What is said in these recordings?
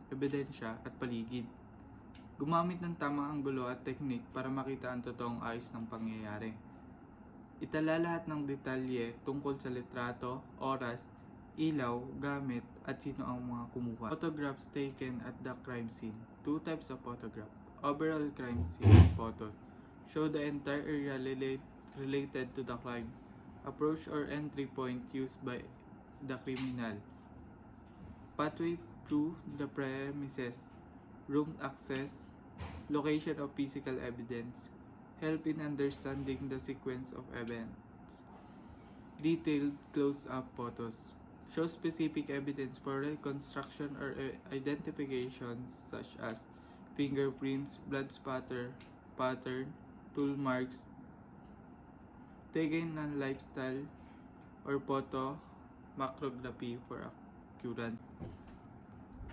Ebidensya at paligid. Gumamit ng tamang anggulo at teknik para makita ang totoong ayos ng pangyayari. Itala lahat ng detalye tungkol sa litrato, oras, ilaw, gamit, at sino ang mga kumuha. Photographs taken at the crime scene. Two types of photograph. Overall crime scene photos. Show the entire area related to the crime. Approach or entry point used by the criminal. Pathway through the premises. Room access. Location of physical evidence. Help in understanding the sequence of events. Detailed close-up photos. Show specific evidence for reconstruction or identifications such as fingerprints, blood spatter, pattern, tool marks, taken on lifestyle or photo macrography for accurate.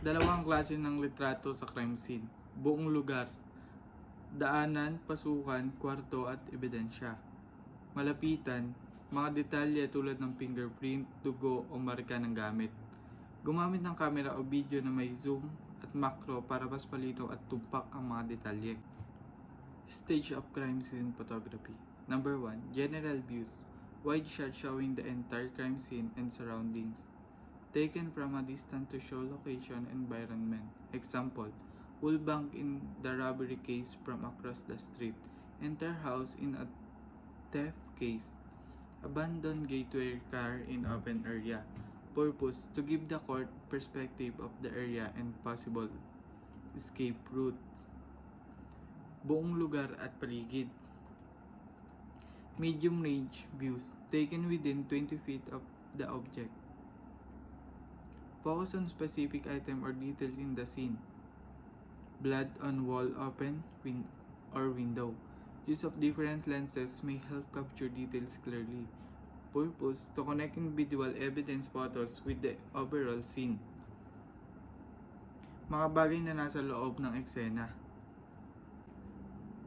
Dalawang klase ng litrato sa crime scene. Buong lugar. Daanan, pasukan, kwarto at ebidensya. Malapitan, mga detalye tulad ng fingerprint, dugo o marka ng gamit. Gumamit ng camera o video na may zoom at macro para mas palinaw at tumpak ang mga detalye. Stage of crime scene photography. Number 1. General views. Wide shot showing the entire crime scene and surroundings. Taken from a distance to show location and environment. Example, whole bank in the robbery case from across the street. Enter house in a theft case. Abandoned gateway car in open area. Purpose, to give the court perspective of the area and possible escape routes. Buong lugar at paligid. Medium range views, taken within 20 feet of the object. Focus on specific item or details in the scene. Blood on wall, open or window. Use of different lenses may help capture details clearly. Purpose, to connect individual evidence photos with the overall scene. Mga bagay na nasa loob ng eksena.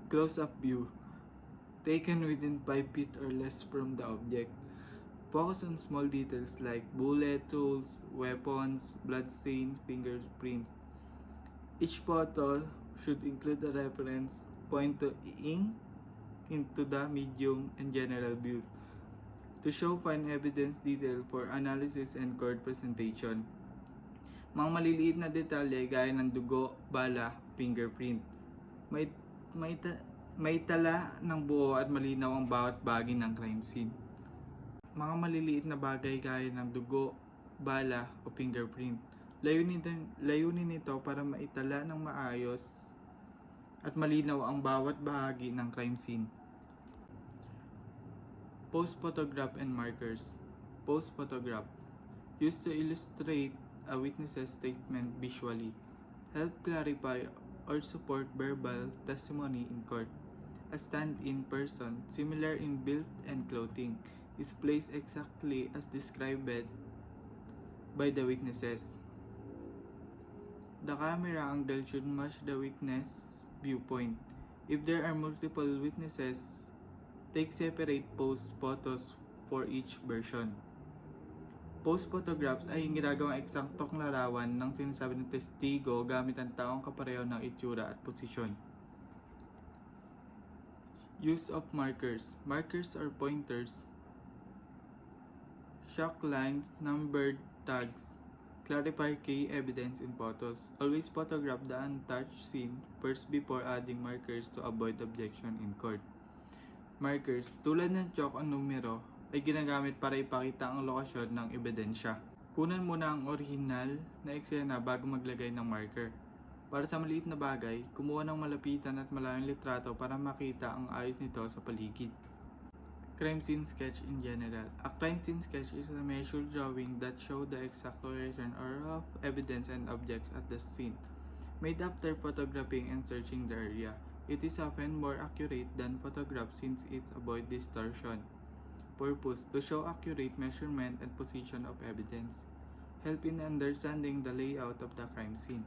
Close-up view, taken within 5 feet or less from the object. Focus on small details like bullet, tools, weapons, bloodstain, fingerprints. Each photo should include a reference point into the medium and general views to show fine evidence detail for analysis and court presentation. Mga maliliit na detalye gaya ng dugo, bala, fingerprint. May tala ng buo at malinaw ang bawat bahagi ng crime scene. Mga maliliit na bagay gaya ng dugo, bala o fingerprint. Layunin nito para maitala ng maayos at malinaw ang bawat bahagi ng crime scene. Post photograph and markers. Post photograph, used to illustrate a witness's statement visually, help clarify or support verbal testimony in court. A stand-in person, similar in build and clothing, is placed exactly as described by the witnesses. The camera angle should match the witness viewpoint. If there are multiple witnesses, take separate pose photos for each version. Pose photographs ay yung ginagawang eksaktong larawan ng sinasabi ng testigo gamit ang taong kapareho ng itsura at posisyon. Use of markers. Markers or pointers. Chalk lines, numbered tags. Clarify key evidence in photos. Always photograph the untouched scene first before adding markers to avoid objection in court. Markers, tulad ng chalk o numero, ay ginagamit para ipakita ang lokasyon ng ebidensya. Kunan muna ang orihinal na eksena bago maglagay ng marker. Para sa maliit na bagay, kumuha ng malapitan at malayong litrato para makita ang ayos nito sa paligid. Crime scene sketch in general. A crime scene sketch is a measured drawing that shows the exact location of evidence and objects at the scene, made after photographing and searching the area. It is often more accurate than photographs since it avoids distortion. Purpose, to show accurate measurement and position of evidence. Help in understanding the layout of the crime scene.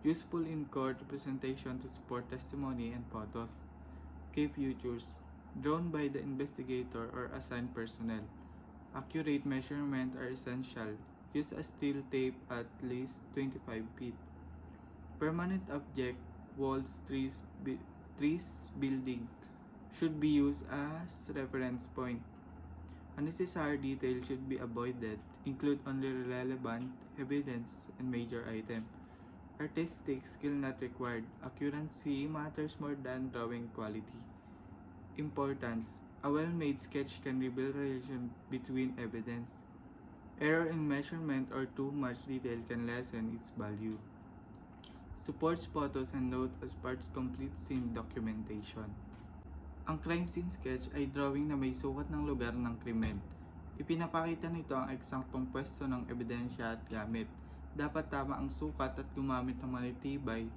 Useful in court presentation to support testimony and photos. Key features, drawn by the investigator or assigned personnel. Accurate measurement are essential. Use a steel tape at least 25 feet. Permanent object, walls, trees, building should be used as reference point. Unnecessary detail should be avoided. Include only relevant evidence and major item. Artistic skill not required. Accuracy matters more than drawing quality. Importance. A well-made sketch can reveal relation between evidence. Error in measurement or too much detail can lessen its value. Supports photos and note as part complete scene documentation. Ang crime scene sketch ay drawing na may sukat ng lugar ng krimen. Ipinapakita nito ang eksaktong pwesto ng ebidensya at gamit. Dapat tama ang sukat at gumamit ng manitibay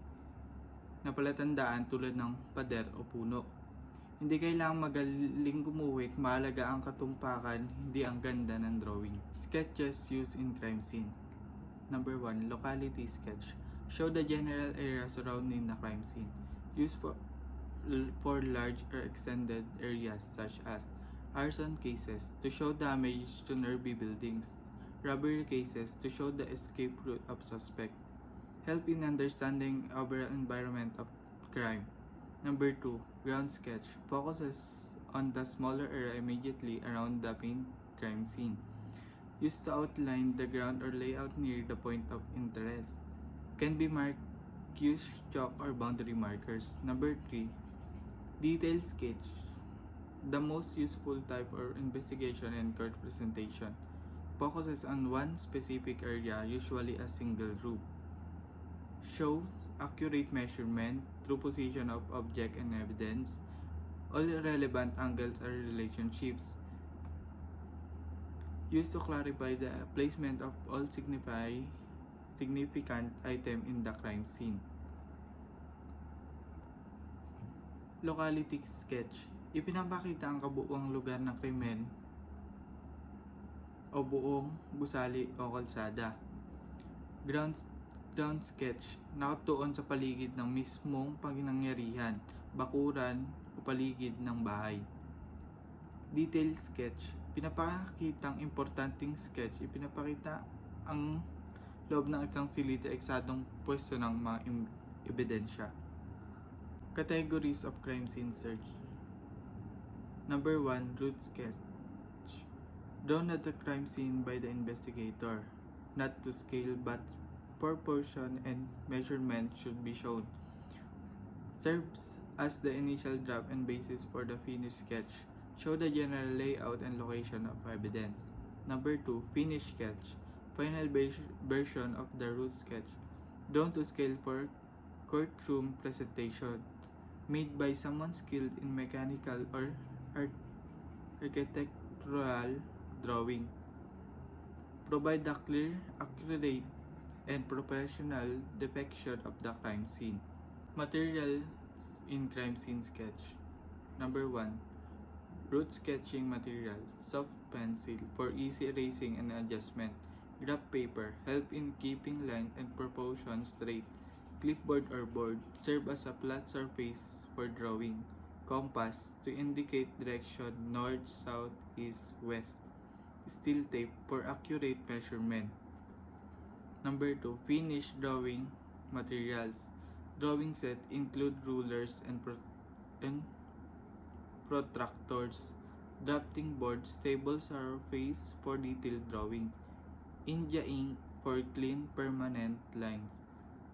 na palatandaan tulad ng pader o puno. Hindi kailangang magaling gumuhit, mahalaga ang katumpakan, hindi ang ganda ng drawing. Sketches used in crime scene. Number 1. Locality sketch. Show the general area surrounding the crime scene. Used for large or extended areas such as arson cases to show damage to nearby buildings, robbery cases to show the escape route of suspect, help in understanding overall environment of crime. Number 2. Ground sketch focuses on the smaller area immediately around the main crime scene. Used to outline the ground or layout near the point of interest. Can be marked, use chalk or boundary markers. Number 3. Detailed sketch. The most useful type of investigation and court presentation. Focuses on one specific area, usually a single room. Shows accurate measurement, true position of object and evidence, all relevant angles or relationships. Used to clarify the placement of all significant item in the crime scene. Locality sketch. Ipinapakita ang kabuuang lugar ng krimen o buong gusali o kalsada. Ground sketch. Nakatuon sa paligid ng mismong pangyayarihan, bakuran o paligid ng bahay. Detail sketch. Pinapakitang importanteng sketch. Ipinapakita ang loob ng isang silid sa eksadong pwesto ng mga ebidensya. Categories of crime scene search. Number 1. Route sketch. Drawn at the crime scene by the investigator. Not to scale but proportion and measurement should be shown. Serves as the initial draft and basis for the finished sketch. Show the general layout and location of evidence. Number 2. Finished sketch. Final version of the route sketch. Drawn to scale for courtroom presentation. Made by someone skilled in mechanical or architectural drawing. Provide a clear, accurate, and professional depiction of the crime scene. Materials in crime scene sketch. Number 1. Route sketching material. Soft pencil for easy erasing and adjustment. Graph paper. Help in keeping line and proportion straight. Clipboard or board. Serve as a flat surface for drawing. Compass to indicate direction north, south, east, west. Steel tape for accurate measurement. Number 2. Finished drawing materials. Drawing set include rulers and protractors, drafting boards, stable surface for detailed drawing, India ink for clean permanent lines.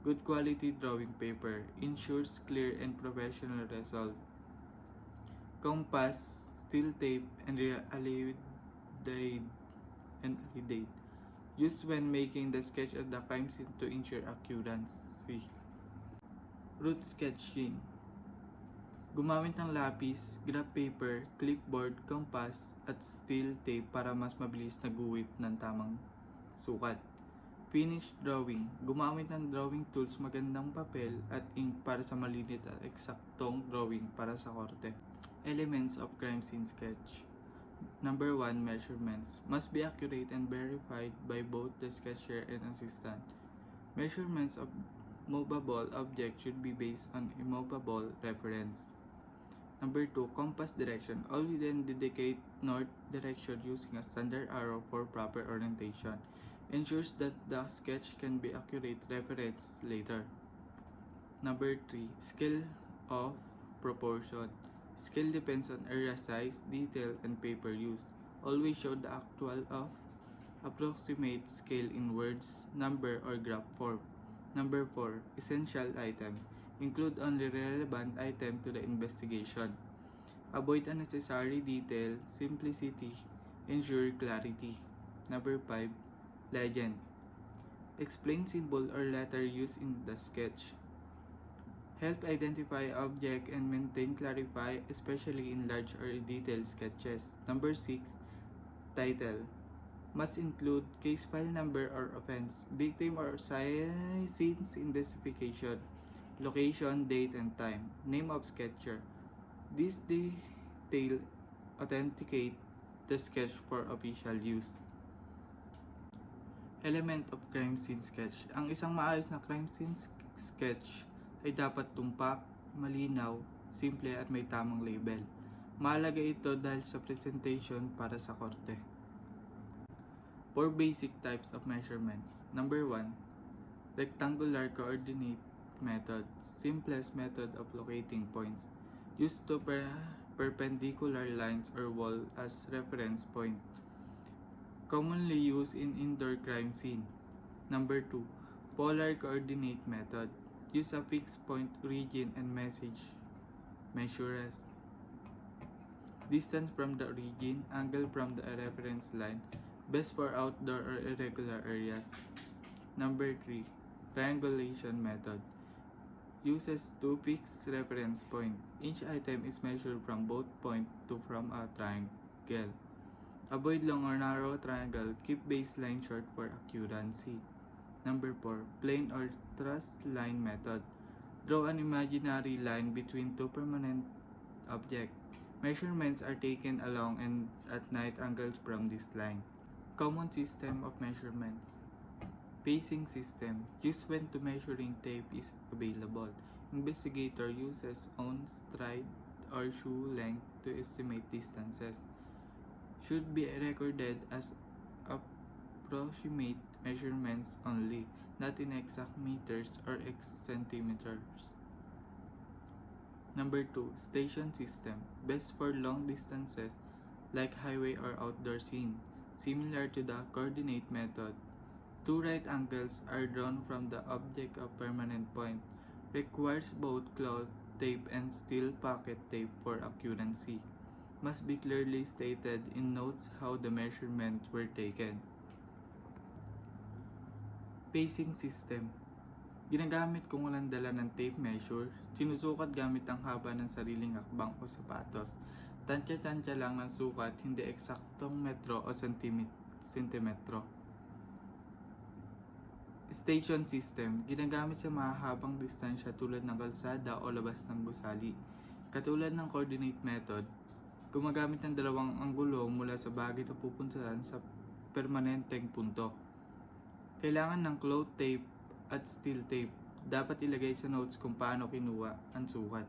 Good quality drawing paper ensures clear and professional result. Compass, steel tape, and allied used when making the sketch of the crime scene to ensure accuracy. Route sketching. Gumamit ng lapis, graph paper, clipboard, compass, at steel tape para mas mabilis na guhit ng tamang sukat. Finished drawing. Gumamit ng drawing tools, magandang papel, at ink para sa malinis at eksaktong drawing para sa korte. Elements of crime scene sketch. Number 1. Measurements. Must be accurate and verified by both the sketcher and assistant. Measurements of movable object should be based on immovable reference. Number 2. Compass direction. Always indicate north direction using a standard arrow for proper orientation. Ensures that the sketch can be accurate reference later. Number 3, scale of proportion. Scale depends on area size, detail, and paper used. Always show the actual of approximate scale in words, number, or graph form. Number 4, essential item. Include only relevant item to the investigation. Avoid unnecessary detail, simplicity, ensure clarity. Number 5, legend. Explain symbol or letter used in the sketch. Help identify object and maintain clarify, especially in large or detailed sketches. Number 6, title. Must include case file number or offense, victim or scene identification, location, date, and time, name of sketcher. This detail authenticate the sketch for official use. Element of crime scene sketch. Ang isang maayos na crime scene sketch ay dapat tumpak, malinaw, simple at may tamang label. Mahalaga ito dahil sa presentation para sa korte. 4 basic types of measurements. Number 1, rectangular coordinate method. Simplest method of locating points. Used to perpendicular lines or wall as reference point. Commonly used in indoor crime scene. Number 2, polar coordinate method. Use a fixed point, origin, and measures. Distance from the origin, angle from the reference line, best for outdoor or irregular areas. Number 3, triangulation method. Uses two fixed reference point. Each item is measured from both point to from a triangle. Avoid long or narrow triangle. Keep baseline short for accuracy. Number 4, plane or thrust line method. Draw an imaginary line between two permanent objects. Measurements are taken along and at night angles from this line. Common system of measurements. Pacing system. Used when to measuring tape is available. Investigator uses own stride or shoe length to estimate distances. Should be recorded as approximate measurements only, not in exact meters or centimeters. Number 2, station system. Best for long distances like highway or outdoor scene. Similar to the coordinate method. Two right angles are drawn from the object of permanent point. Requires both cloth tape and steel pocket tape for accuracy. Must be clearly stated in notes how the measurements were taken. Pacing system. Ginagamit kung walang dala ng tape measure, sinusukat gamit ang haba ng sariling akbang o sapatos. Tansya-tansya lang ng sukat, hindi eksaktong metro o sentimetro. Station system. Ginagamit sa mahahabang distansya tulad ng kalsada o labas ng gusali. Katulad ng coordinate method, gumagamit ng dalawang anggulo mula sa bagay na pupuntahan sa permanenteng punto. Kailangan ng cloth tape at steel tape. Dapat ilagay sa notes kung paano kinuha ang sukat.